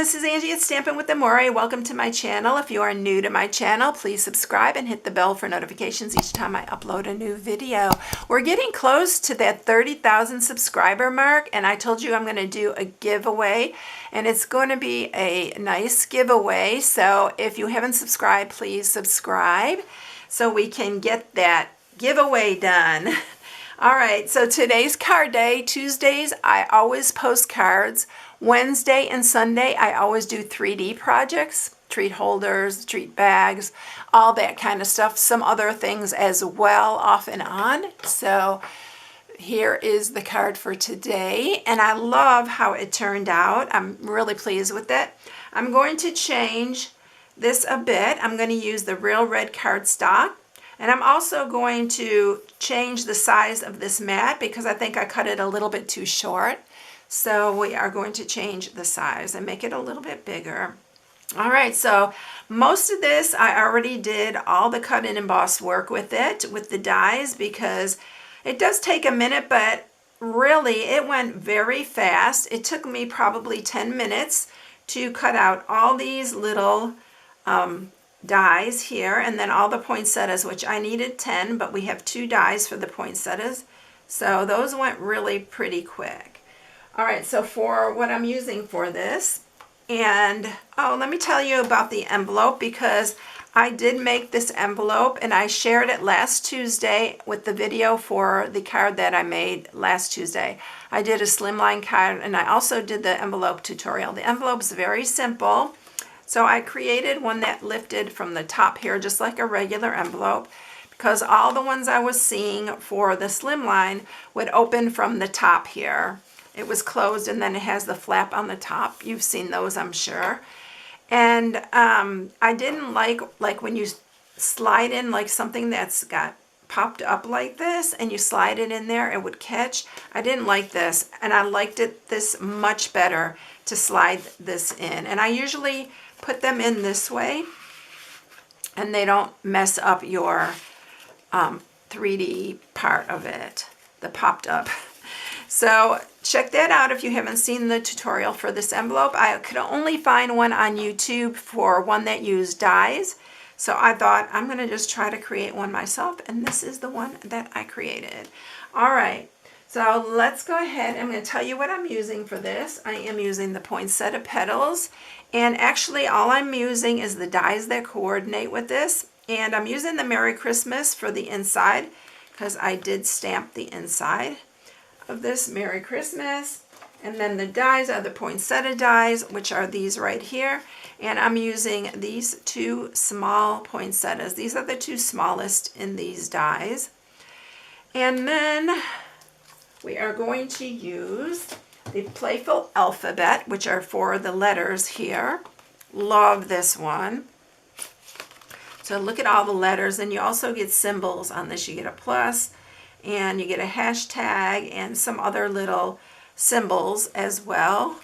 this is Angie at Stampin' with Amore. Welcome to my channel. If you are new to my channel, please subscribe and hit the bell for notifications each time I upload a new video. We're getting close to that 30,000 subscriber mark, and I told you I'm going to do a giveaway, and it's going to be a nice giveaway. So if you haven't subscribed, please subscribe so we can get that giveaway done. All right, so today's card day. Tuesdays, I always post cards. Wednesday and Sunday, I always do 3D projects, treat holders, treat bags, all that kind of stuff. Some other things as well, off and on. So here is the card for today, and I love how it turned out. I'm really pleased with it. I'm going to change this a bit. I'm going to use the real red cardstock. And I'm also going to change the size of this mat because I think I cut it a little bit too short. So we are going to change the size and make it a little bit bigger. All right, so most of this I already did all the cut and emboss work with it, with the dies, because it does take a minute, but really it went very fast. It took me probably 10 minutes to cut out all these little dies here, and then all the poinsettias, which I needed 10, but we have 2 dies for the poinsettias, so those went really pretty quick. All right, so for what I'm using for this, and let me tell you about the envelope, because I did make this envelope and I shared it last Tuesday with the video for the card that I made last Tuesday. I did a Slimline Card, and I also did the envelope tutorial. The envelope's very simple. So I created one that lifted from the top here, just like a regular envelope, because all the ones I was seeing for the Slimline would open from the top here. It was closed, and then it has the flap on the top. You've seen those, I'm sure. And I didn't like when you slide in like something that's got popped up like this, and you slide it in there, it would catch. I didn't like this, and I liked this much better to slide this in. And I usually put them in this way, and they don't mess up your 3D part of it, the popped up. So check that out if you haven't seen the tutorial for this envelope. I could only find one on YouTube for one that used dies. So I thought I'm going to just try to create one myself, and this is the one that I created. All right, so let's go ahead. I'm going to tell you what I'm using for this. I am using the Poinsettia Petals, and actually all I'm using is the dies that coordinate with this. And I'm using the Merry Christmas for the inside because I did stamp the inside of this Merry Christmas. And then the dies are the poinsettia dies, which are these right here. And I'm using these 2 small poinsettias. These are the 2 smallest in these dies. And then we are going to use the Playful Alphabet, which are for the letters here. Love this one. So look at all the letters, and you also get symbols on this. You get a plus, and you get a hashtag, and some other little symbols as well.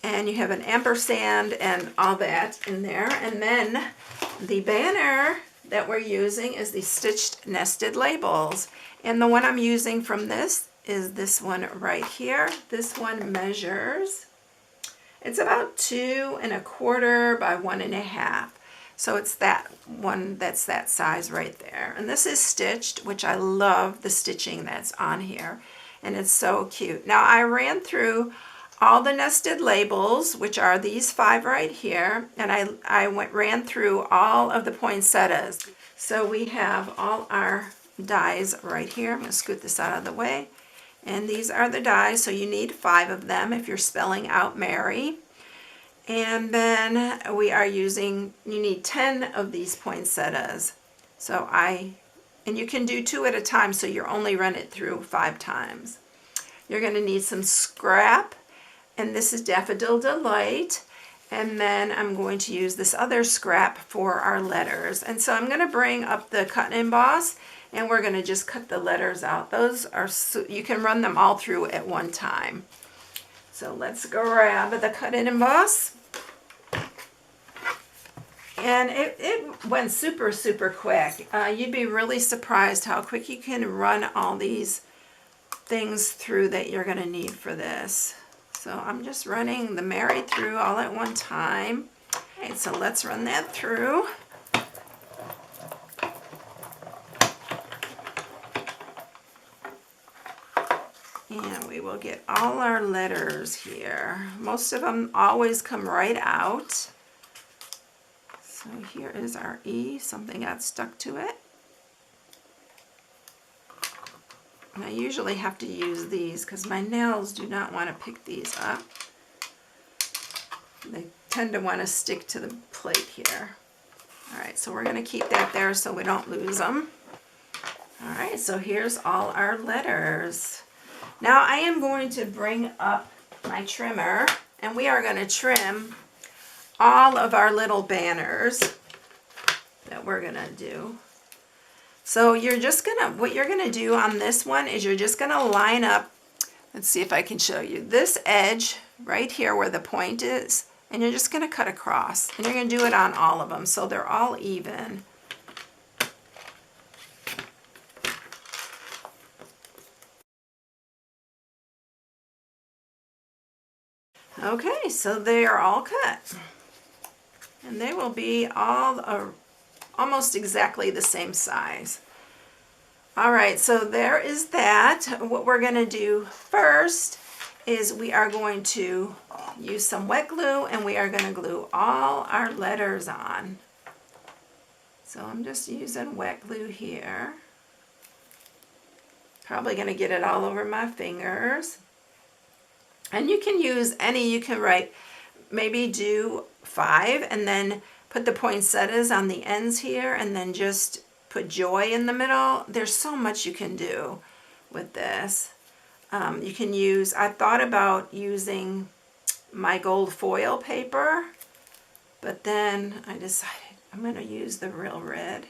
And you have an ampersand and all that in there. And then the banner that we're using is the Stitched Nested Labels. And the one I'm using from this is this one right here. This one measures, it's about 2 1/4 by 1 1/2. So it's that one that's that size right there. And this is stitched, which I love the stitching that's on here. And it's so cute. Now I ran through all the nested labels, which are these 5 right here. And I ran through all of the poinsettias. So we have all our dies right here. I'm going to scoot this out of the way. And these are the dies. So you need 5 of them if you're spelling out Mary. And then we are using, you need 10 of these poinsettias. So and you can do 2 at a time, so you're only run it through 5 times. You're going to need some scrap, and this is Daffodil Delight. And then I'm going to use this other scrap for our letters. And so I'm going to bring up the cut and emboss, and we're going to just cut the letters out. Those are, you can run them all through at one time. So let's grab the cut and emboss. And it went super, super quick. You'd be really surprised how quick you can run all these things through that you're going to need for this. So I'm just running the Mary through all at one time. All right, so let's run that through. And we will get all our letters here. Most of them always come right out. So here is our E. Something got stuck to it. And I usually have to use these because my nails do not want to pick these up. They tend to want to stick to the plate here. All right, so we're going to keep that there so we don't lose them. All right, so here's all our letters. Now I am going to bring up my trimmer, and we are going to trim all of our little banners that we're going to do. So you're just going to, what you're going to do on this one is you're just going to line up, let's see if I can show you, this edge right here where the point is, and you're just going to cut across. And you're going to do it on all of them so they're all even. Okay, so they are all cut. And they will be all almost exactly the same size. All right, so there is that. What we're going to do first is we are going to use some wet glue, and we are going to glue all our letters on. So I'm just using wet glue here. Probably going to get it all over my fingers. And you can use any, you can write, maybe do 5 and then put the poinsettias on the ends here and then just put joy in the middle. There's so much you can do with this. You can use, I thought about using my gold foil paper, but then I decided I'm going to use the real red.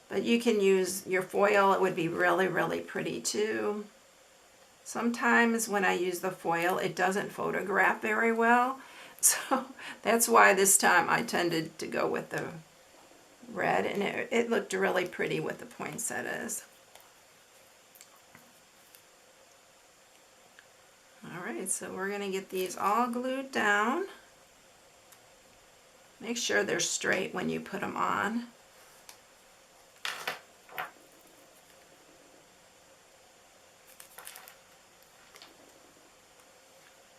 But you can use your foil, it would be really, really pretty too. Sometimes when I use the foil, it doesn't photograph very well. So that's why this time I tended to go with the red, and it looked really pretty with the poinsettias. All right, so we're going to get these all glued down. Make sure they're straight when you put them on.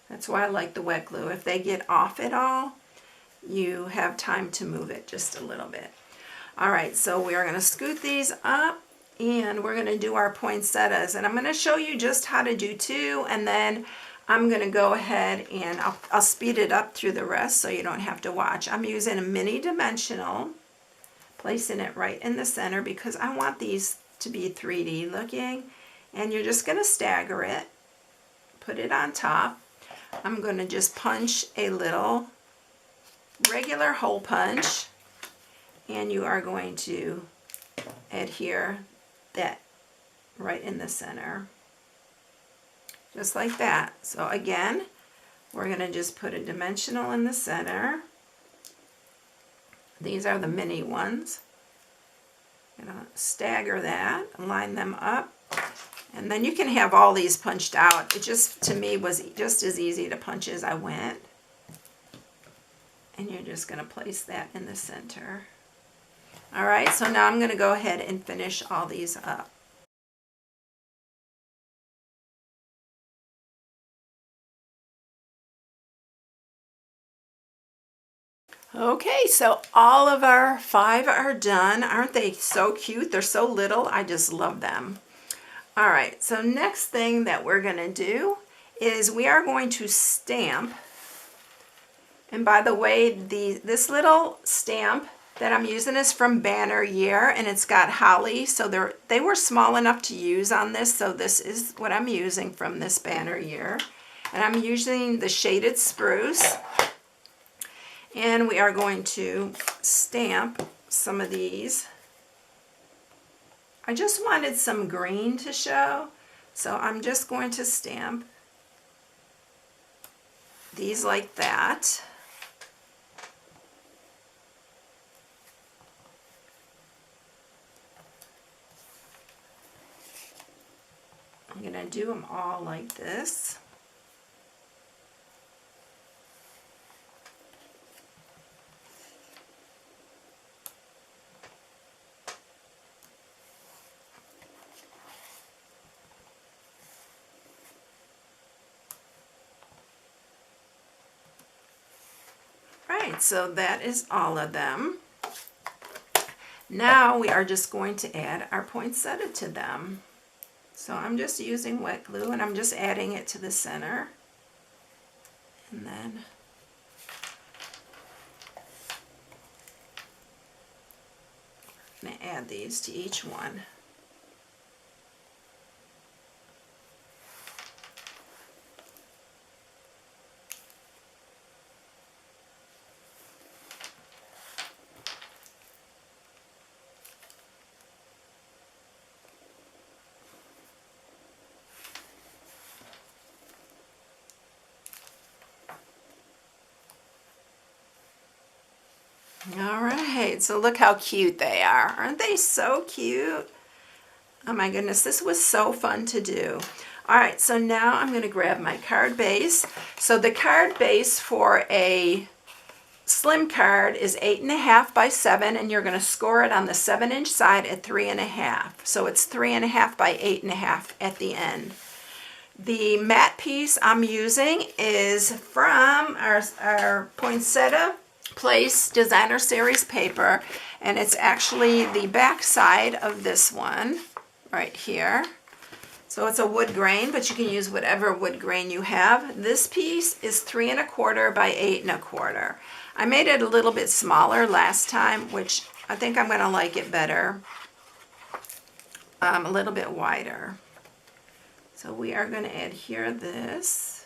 That's why I like the wet glue. If they get off at all, you have time to move it just a little bit. All right, so we are going to scoot these up, and we're going to do our poinsettias. And I'm going to show you just how to do 2, and then I'm going to go ahead and I'll speed it up through the rest so you don't have to watch. I'm using a mini dimensional, placing it right in the center because I want these to be 3D looking. And you're just going to stagger it, put it on top. I'm going to just punch a little regular hole punch, and you are going to adhere that right in the center, just like that. So again, we're going to just put a dimensional in the center. These are the mini ones. I'm going to stagger that, line them up. And then you can have all these punched out. It just, to me, was just as easy to punch as I went. And you're just going to place that in the center. All right, so now I'm going to go ahead and finish all these up. Okay, so all of our 5 are done. Aren't they so cute? They're so little. I just love them. All right, so next thing that we're going to do is we are going to stamp. And by the way, this little stamp that I'm using is from Banner Year, and it's got holly. So they were small enough to use on this, so this is what I'm using from this Banner Year. And I'm using the shaded spruce. And we are going to stamp some of these. I just wanted some green to show, so I'm just going to stamp these like that. I'm going to do them all like this. Right, so that is all of them. Now we are just going to add our poinsettia to them. So I'm just using wet glue and I'm just adding it to the center. And then I'm going to add these to each one. All right, so look how cute they are. Aren't they so cute? Oh my goodness, this was so fun to do. All right, so now I'm going to grab my card base. So the card base for a slim card is 8.5 by 7, and you're going to score it on the 7-inch side at 3.5. So it's 3.5 by 8.5 at the end. The matte piece I'm using is from our Poinsettia Place Designer Series paper, and it's actually the back side of this one right here. So it's a wood grain, but you can use whatever wood grain you have. This piece is 3.25 by 8.25. I made it a little bit smaller last time, which I think I'm going to like it better, a little bit wider. So we are going to adhere this.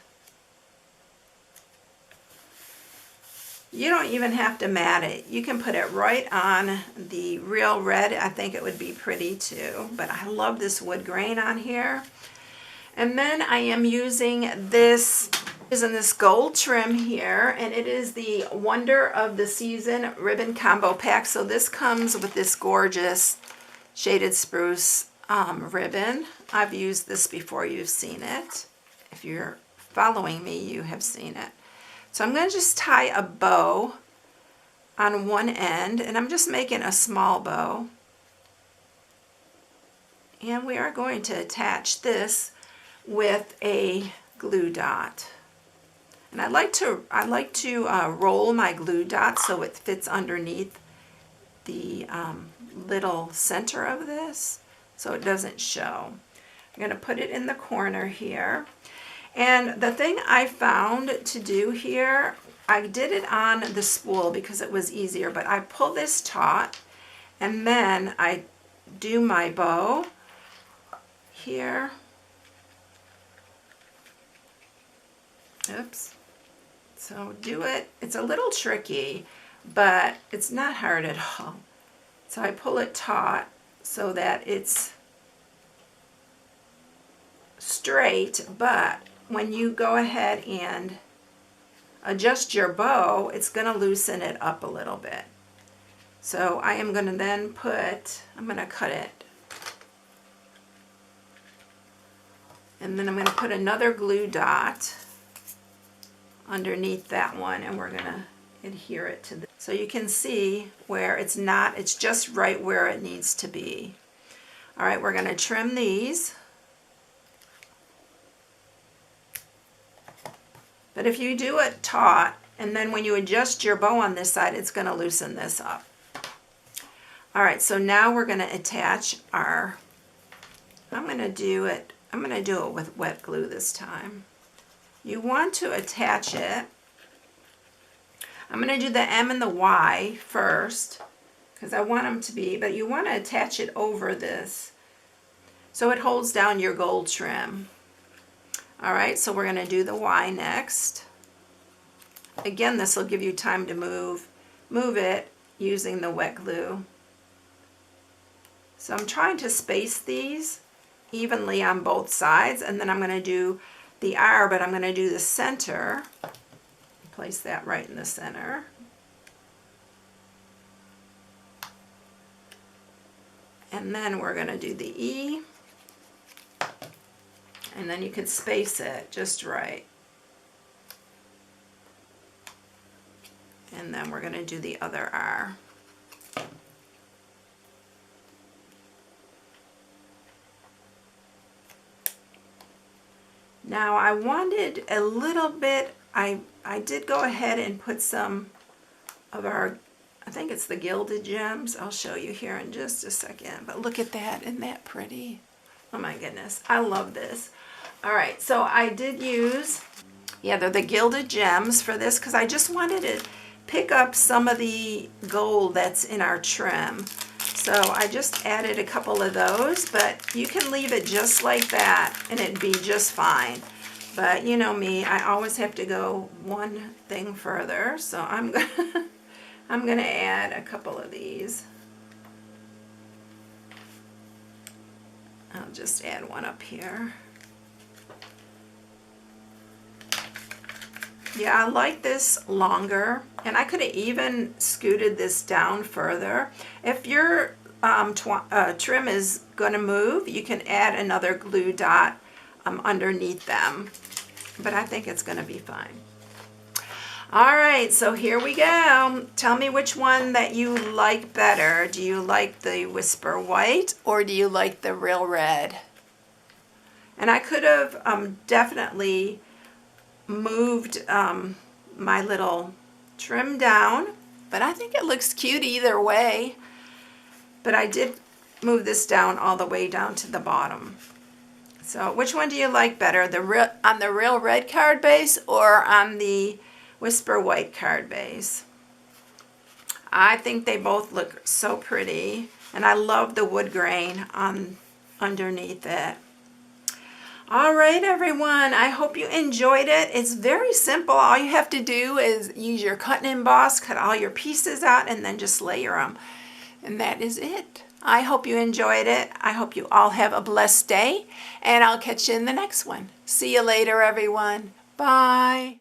You don't even have to mat it. You can put it right on the real red. I think it would be pretty too, but I love this wood grain on here. And then I am using this gold trim here, and it is the Wonder of the Season ribbon combo pack. So this comes with this gorgeous shaded spruce ribbon. I've used this before. You've seen it. If you're following me, you have seen it. So I'm going to just tie a bow on one end, and I'm just making a small bow. And we are going to attach this with a glue dot. And I like to roll my glue dot so it fits underneath the little center of this so it doesn't show. I'm going to put it in the corner here. And the thing I found to do here, I did it on the spool because it was easier, but I pull this taut and then I do my bow here. Oops. So do it. It's a little tricky, but it's not hard at all. So I pull it taut so that it's straight, but when you go ahead and adjust your bow, it's going to loosen it up a little bit. So I am going to then I'm going to cut it. And then I'm going to put another glue dot underneath that one, and we're going to adhere it to this. So you can see where it's just right where it needs to be. All right, we're going to trim these. But if you do it taut, and then when you adjust your bow on this side, it's going to loosen this up. All right, so now we're going to attach I'm going to do it with wet glue this time. You want to attach it. I'm going to do the M and the Y first because I want them to be, but you want to attach it over this so it holds down your gold trim. All right, so we're going to do the Y next. Again, this will give you time to move it using the wet glue. So I'm trying to space these evenly on both sides, and then I'm going to do the R, but I'm going to do the center. Place that right in the center. And then we're going to do the E. And then you can space it just right. And then we're going to do the other R. Now I wanted a little bit, I did go ahead and put some of our, I think it's the Gilded Gems. I'll show you here in just a second. But look at that. Isn't that pretty? Oh my goodness. I love this. All right. So I did use, yeah, they're the Gilded Gems for this because I just wanted to pick up some of the gold that's in our trim. So I just added a couple of those, but you can leave it just like that and it'd be just fine. But you know me, I always have to go one thing further. So I'm gonna add a couple of these. I'll just add one up here. Yeah, I like this longer, and I could have even scooted this down further. If your trim is going to move, you can add another glue dot underneath them, but I think it's going to be fine. All right, so here we go. Tell me which one that you like better. Do you like the Whisper White or do you like the Real Red? And I could have definitely moved my little trim down, but I think it looks cute either way. But I did move this down all the way down to the bottom. So which one do you like better, on the Real Red card base or on the Whisper White card base? I think they both look so pretty, and I love the wood grain underneath it. All right, everyone, I hope you enjoyed it. It's very simple. All you have to do is use your cut and emboss, cut all your pieces out, and then just layer them. And that is it. I hope you enjoyed it. I hope you all have a blessed day, and I'll catch you in the next one. See you later, everyone. Bye.